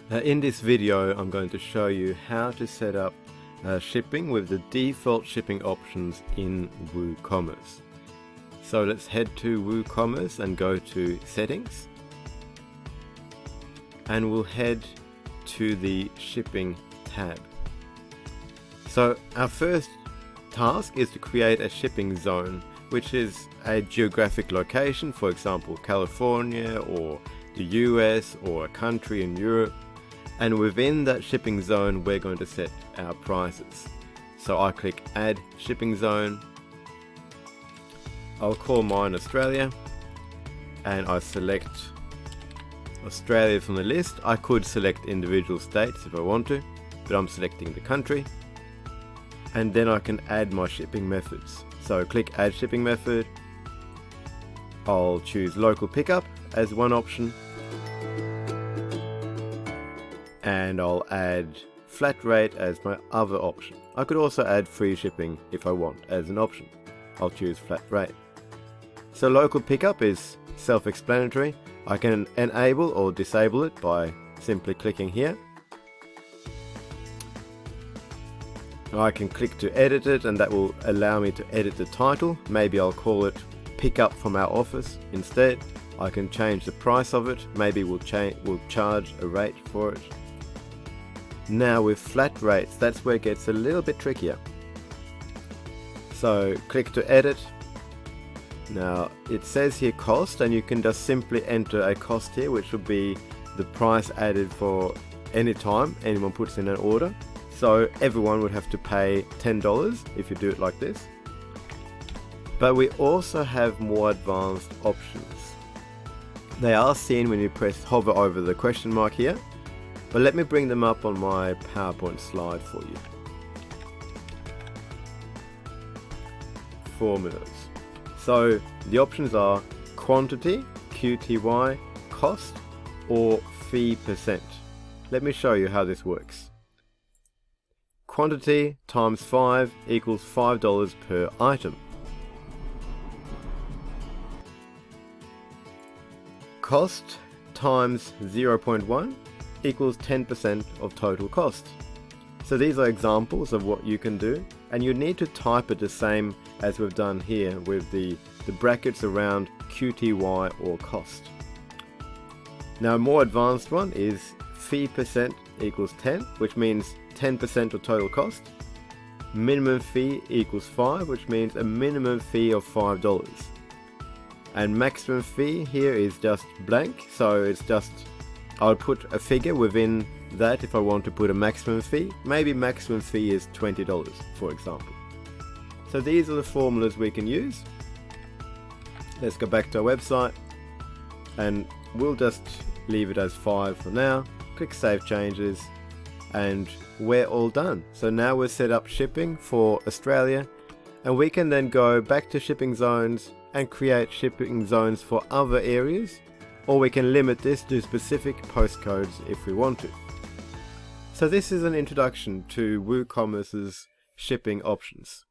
In this video I'm going to show you how to set up shipping with the default shipping options in Woocommerce. So let's head to Woocommerce and go to Settings, and we'll head to the Shipping tab. So our first task is to create a shipping zone, which is a geographic location, for example California or the US or a country in Europe. And within that shipping zone we're going to set our prices. So I click add shipping zone, I'll call mine Australia, and I select Australia from the list. I could select individual states if I want to, but I'm selecting the country. And then I can add my shipping methods. So click add shipping method, I'll choose local pickup as one option, and I'll add flat rate as my other option. I could also add free shipping if I want as an option. I'll choose flat rate. So local pickup is self-explanatory. I can enable or disable it by simply clicking here. I can click to edit it, and that will allow me to edit the title. Maybe I'll call it pick up from our office instead. I can change the price of it. Maybe we'll charge a rate for it. Now with flat rates, that's where it gets a little bit trickier. So click to edit. Now it says here cost, and you can just simply enter a cost here, which will be the price added for any time anyone puts in an order. So everyone would have to pay $10 if you do it like this. But we also have more advanced options. They are seen when you hover over the question mark here. But let me bring them up on my PowerPoint slide for you. Formulas. So the options are quantity, QTY, cost, or fee percent. Let me show you how this works. Quantity times 5 equals $5 per item. Cost times 0.1 equals 10% of total cost. So these are examples of what you can do, and you need to type it the same as we've done here with the brackets around QTY or cost. Now a more advanced one is fee percent equals 10, which means 10% of total cost. Minimum fee equals 5, which means a minimum fee of $5. And maximum fee here is just blank, so it's just I'll put a figure within that if I want to put a maximum fee. Maybe maximum fee is $20, for example. So these are the formulas we can use. Let's go back to our website, and we'll just leave it as 5 for now. Click Save Changes, and we're all done. So now we're set up shipping for Australia, and we can then go back to shipping zones and create shipping zones for other areas, or we can limit this to specific postcodes if we want to. So this is an introduction to Woocommerce's shipping options.